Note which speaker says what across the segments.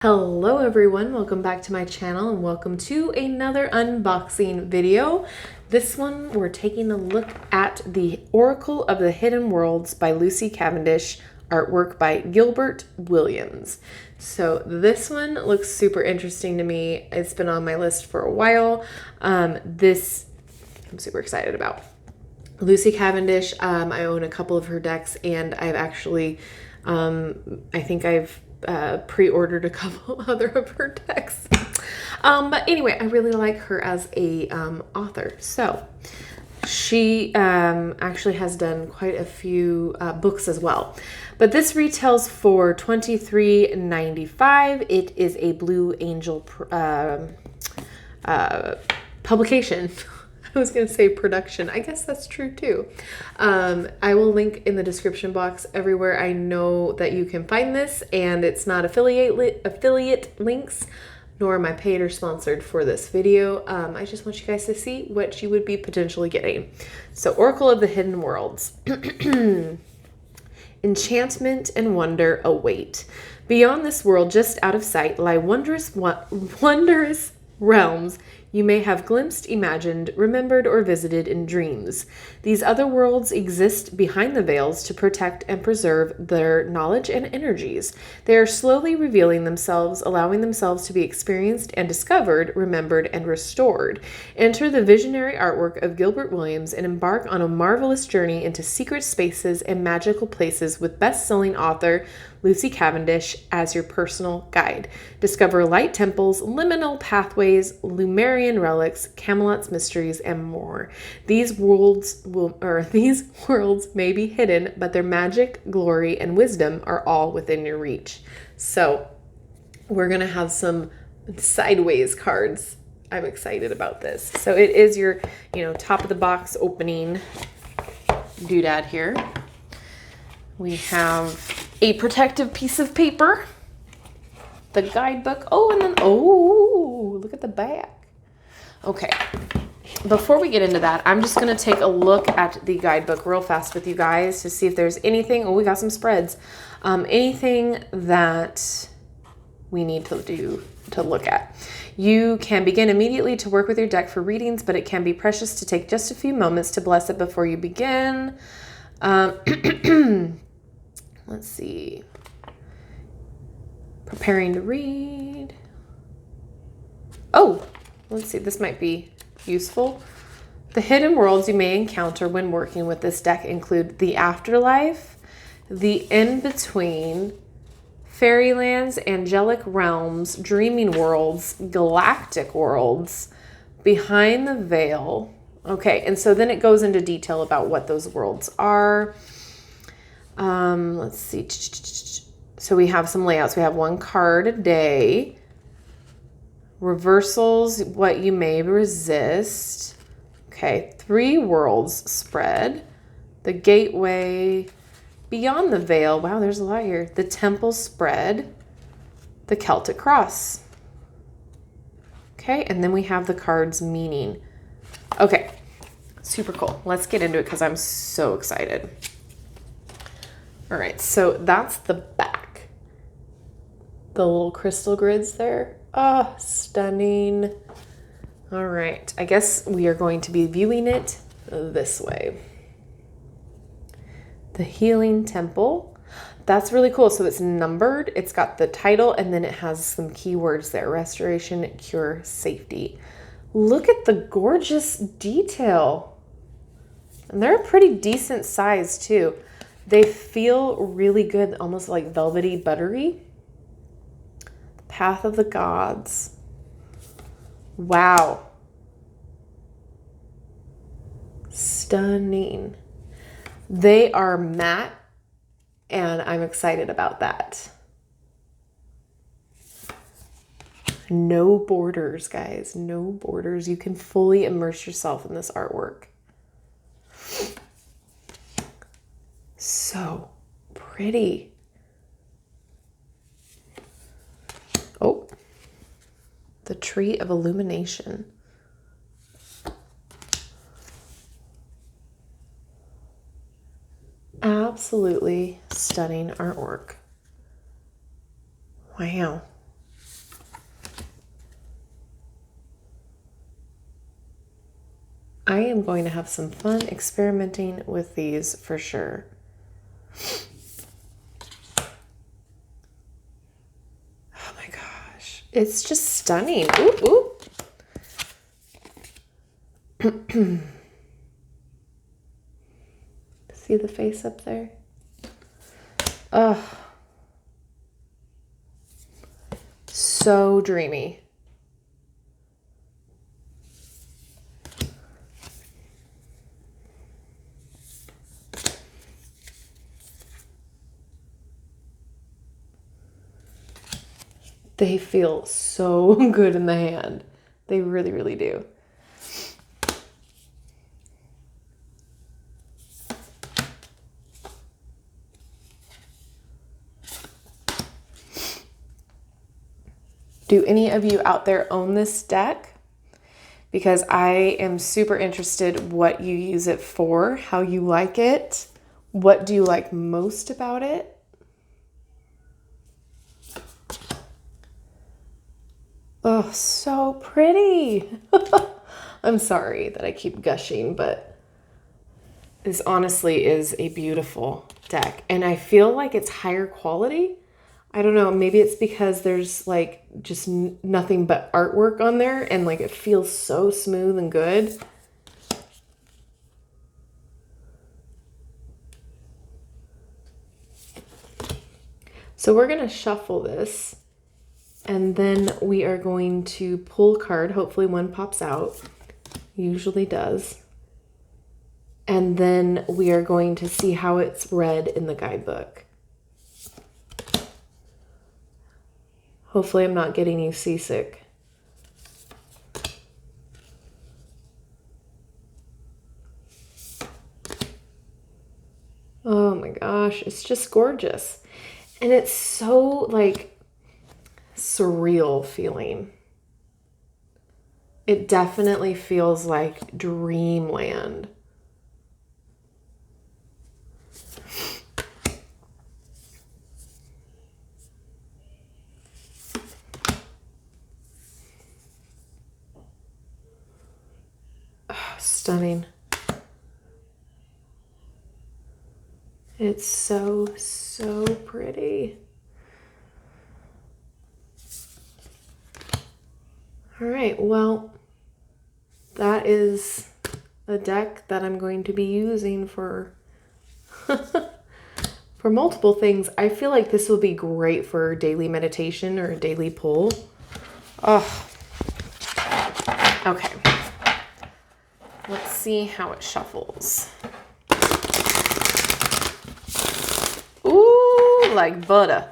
Speaker 1: Hello everyone, welcome back to my channel and welcome to another unboxing video. This one we're taking a look at the Oracle of the Hidden Worlds by Lucy Cavendish, artwork by Gilbert Williams. So this one looks super interesting to me. It's been on my list for a while. This I'm super excited about. Lucy Cavendish, I own a couple of her decks and I've actually, I think I've pre-ordered a couple other of her decks. But anyway, I really like her as a author. So she actually has done quite a few books as well. But this retails for $23.95. It is a Blue Angel publication. I was going to say production. I guess that's true too. I will link in the description box everywhere I know that you can find this, and it's not affiliate links, nor am I paid or sponsored for this video. I just want you guys to see what you would be potentially getting. So, Oracle of the Hidden Worlds. Enchantment and wonder await. Beyond this world, just out of sight, lie wondrous realms you may have glimpsed, imagined, remembered, or visited in dreams. These other worlds exist behind the veils to protect and preserve their knowledge and energies. They are slowly revealing themselves, allowing themselves to be experienced and discovered, remembered, and restored. Enter the visionary artwork of Gilbert Williams and embark on a marvelous journey into secret spaces and magical places with best-selling author Lucy Cavendish as your personal guide. Discover light temples, liminal pathways, Lumerian relics, Camelot's mysteries, and more. These worlds may be hidden, but their magic, glory, and wisdom are all within your reach. So, we're gonna have some sideways cards. I'm excited about this. So it is your, top of the box opening doodad here. We have a protective piece of paper, the guidebook. Oh, and then, look at the back. Okay, before we get into that, I'm just going to take a look at the guidebook real fast with you guys to see if there's anything. Oh, we got some spreads. Anything that we need to look at. You can begin immediately to work with your deck for readings, but it can be precious to take just a few moments to bless it before you begin. Let's see. Preparing to read. Oh, let's see. This might be useful. The hidden worlds you may encounter when working with this deck include the afterlife, the in-between, fairylands, angelic realms, dreaming worlds, galactic worlds, behind the veil. Okay, and so then it goes into detail about what those worlds are. Let's see. So we have some layouts. We have one card a day. Reversals, what you may resist. Okay, 3 worlds spread. The gateway, beyond the veil. Wow, there's a lot here. The temple spread. The Celtic cross. Okay, and then we have the card's meaning. Okay, super cool. Let's get into it because I'm so excited. All right, so that's the back. The little crystal grids there. Oh, stunning. All right, I guess we are going to be viewing it this way. The Healing Temple. That's really cool. So it's numbered. It's got the title, and then it has some keywords there. Restoration, cure, safety. Look at the gorgeous detail. And they're a pretty decent size, too. They feel really good, almost like velvety, buttery. Path of the Gods. Wow. Stunning. They are matte, and I'm excited about that. No borders, guys. No borders. You can fully immerse yourself in this artwork. So pretty. Oh, the Tree of Illumination. Absolutely stunning artwork. Wow. I am going to have some fun experimenting with these for sure. Oh my gosh. It's just stunning. Ooh, ooh. See the face up there? Oh. So dreamy. They feel so good in the hand. They really, really do. Do any of you out there own this deck? Because I am super interested what you use it for, how you like it. What do you like most about it? Oh, so pretty. I'm sorry that I keep gushing, but this honestly is a beautiful deck. And I feel like it's higher quality. I don't know, maybe it's because there's like just nothing but artwork on there and like it feels so smooth and good. So we're going to shuffle this and then we are going to pull a card. Hopefully one pops out. Usually does. And then we are going to see how it's read in the guidebook. Hopefully I'm not getting you seasick. Oh my gosh, it's just gorgeous. And it's so like surreal feeling. It definitely feels like dreamland. Stunning. It's so, so pretty. All right, well, that is a deck that I'm going to be using for for multiple things. I feel like this will be great for daily meditation or a daily pull. Oh, okay. Let's see how it shuffles. Ooh, like butter.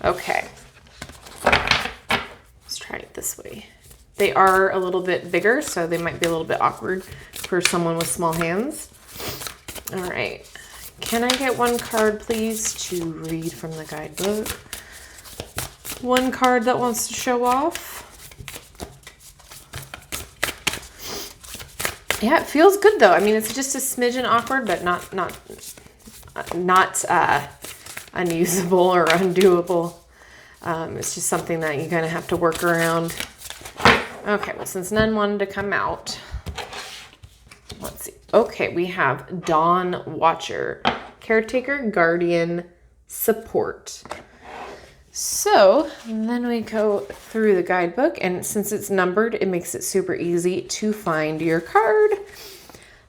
Speaker 1: Okay. Let's try it this way. They are a little bit bigger, so they might be a little bit awkward for someone with small hands. All right. Can I get one card, please, to read from the guidebook? One card that wants to show off. Yeah, it feels good though. I mean, it's just a smidgen awkward, but not unusable or undoable. It's just something that you kind of have to work around. Okay, well, since none wanted to come out, let's see. Okay, we have Dawn Watcher, Caretaker, Guardian, Support. So then we go through the guidebook, and since it's numbered, it makes it super easy to find your card.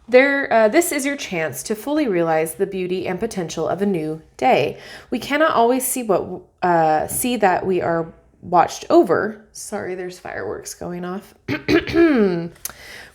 Speaker 1: This is your chance to fully realize the beauty and potential of a new day. We cannot always see that we are watched over. Sorry, there's fireworks going off.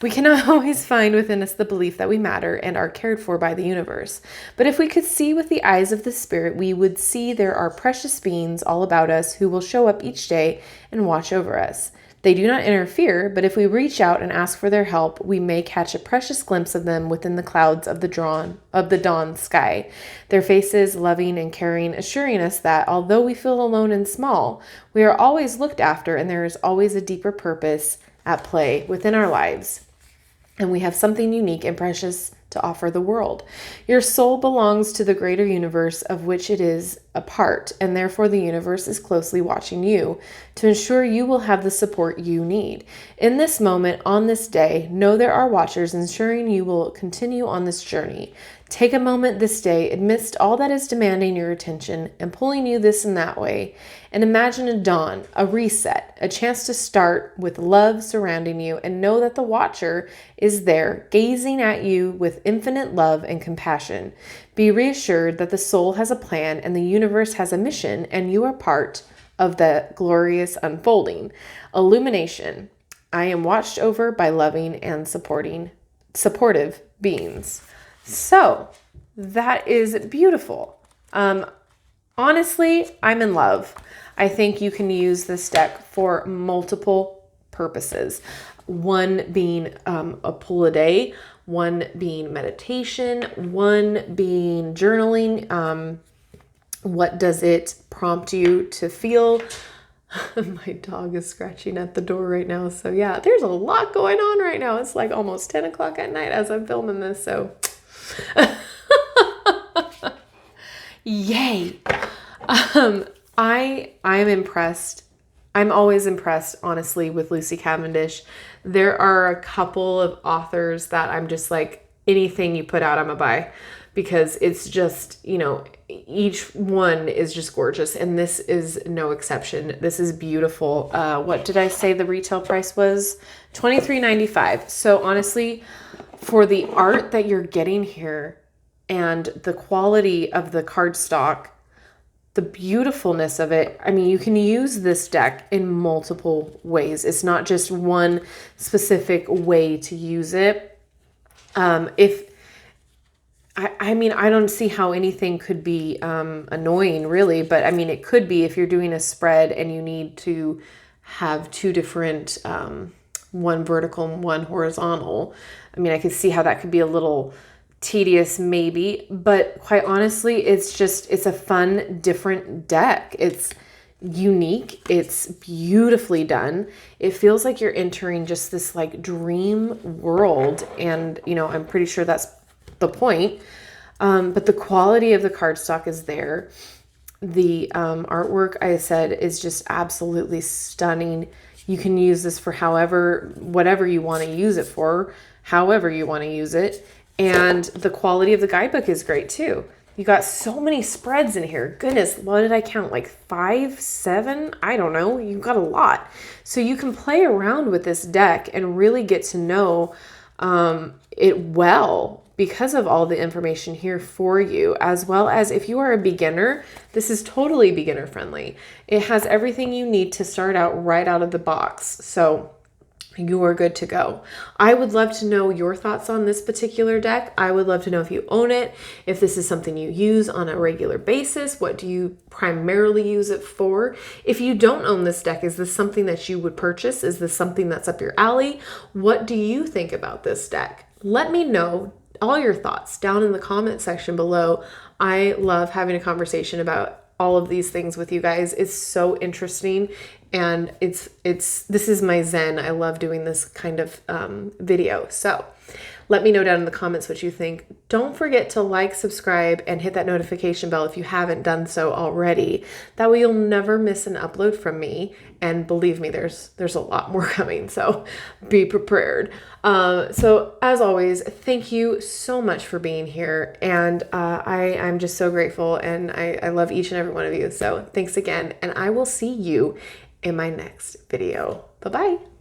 Speaker 1: We cannot always find within us the belief that we matter and are cared for by the universe. But if we could see with the eyes of the spirit, we would see there are precious beings all about us who will show up each day and watch over us. They do not interfere, but if we reach out and ask for their help, we may catch a precious glimpse of them within the clouds of the dawn sky. Their faces, loving and caring, assuring us that although we feel alone and small, we are always looked after and there is always a deeper purpose at play within our lives. And we have something unique and precious to offer the world. Your soul belongs to the greater universe of which it is a part, and therefore the universe is closely watching you to ensure you will have the support you need. In this moment, on this day, know there are watchers ensuring you will continue on this journey. Take a moment this day amidst all that is demanding your attention and pulling you this and that way, and imagine a dawn, a reset, a chance to start with love surrounding you, and know that the watcher is there, gazing at you with infinite love and compassion. Be reassured that the soul has a plan and the universe has a mission, and you are part of the glorious unfolding. Illumination. I am watched over by loving and supportive beings. So that is beautiful. Honestly, I'm in love. I think you can use this deck for multiple purposes. One being a pull a day, one being meditation, one being journaling. What does it prompt you to feel? My dog is scratching at the door right now. So yeah, there's a lot going on right now. It's like almost 10 o'clock at night as I'm filming this. So yay. I am impressed. I'm always impressed, honestly, with Lucy Cavendish. There are a couple of authors that I'm just like, anything you put out, I'm gonna buy, because it's just, each one is just gorgeous. And this is no exception. This is beautiful. What did I say the retail price was? $23.95. So honestly, for the art that you're getting here and the quality of the cardstock, the beautifulness of it, I mean, you can use this deck in multiple ways. It's not just one specific way to use it. I don't see how anything could be annoying, really, but I mean, it could be if you're doing a spread and you need to have two different, one vertical and one horizontal. I mean, I could see how that could be a little tedious maybe, but quite honestly, it's a fun, different deck. It's unique. It's beautifully done. It feels like you're entering just this like dream world. And, I'm pretty sure that's the point. But the quality of the cardstock is there. The artwork, I said, is just absolutely stunning. You can use this for whatever you want to use it for, however you want to use it. And the quality of the guidebook is great too. You got so many spreads in here. Goodness, what did I count? Like 5, 7? I don't know. You've got a lot. So you can play around with this deck and really get to know it well because of all the information here for you, as well as if you are a beginner, this is totally beginner friendly. It has everything you need to start out right out of the box. So you are good to go. I would love to know your thoughts on this particular deck. I would love to know if you own it, if this is something you use on a regular basis. What do you primarily use it for? If you don't own this deck, is this something that you would purchase? Is this something that's up your alley? What do you think about this deck? Let me know all your thoughts down in the comment section below. I love having a conversation about all of these things with you guys. It's so interesting, and this is my zen. I love doing this kind of video. So let me know down in the comments what you think. Don't forget to like, subscribe, and hit that notification bell if you haven't done so already. That way you'll never miss an upload from me. And believe me, there's a lot more coming, so be prepared. So as always, thank you so much for being here. And I'm just so grateful, and I love each and every one of you. So thanks again, and I will see you in my next video. Bye-bye.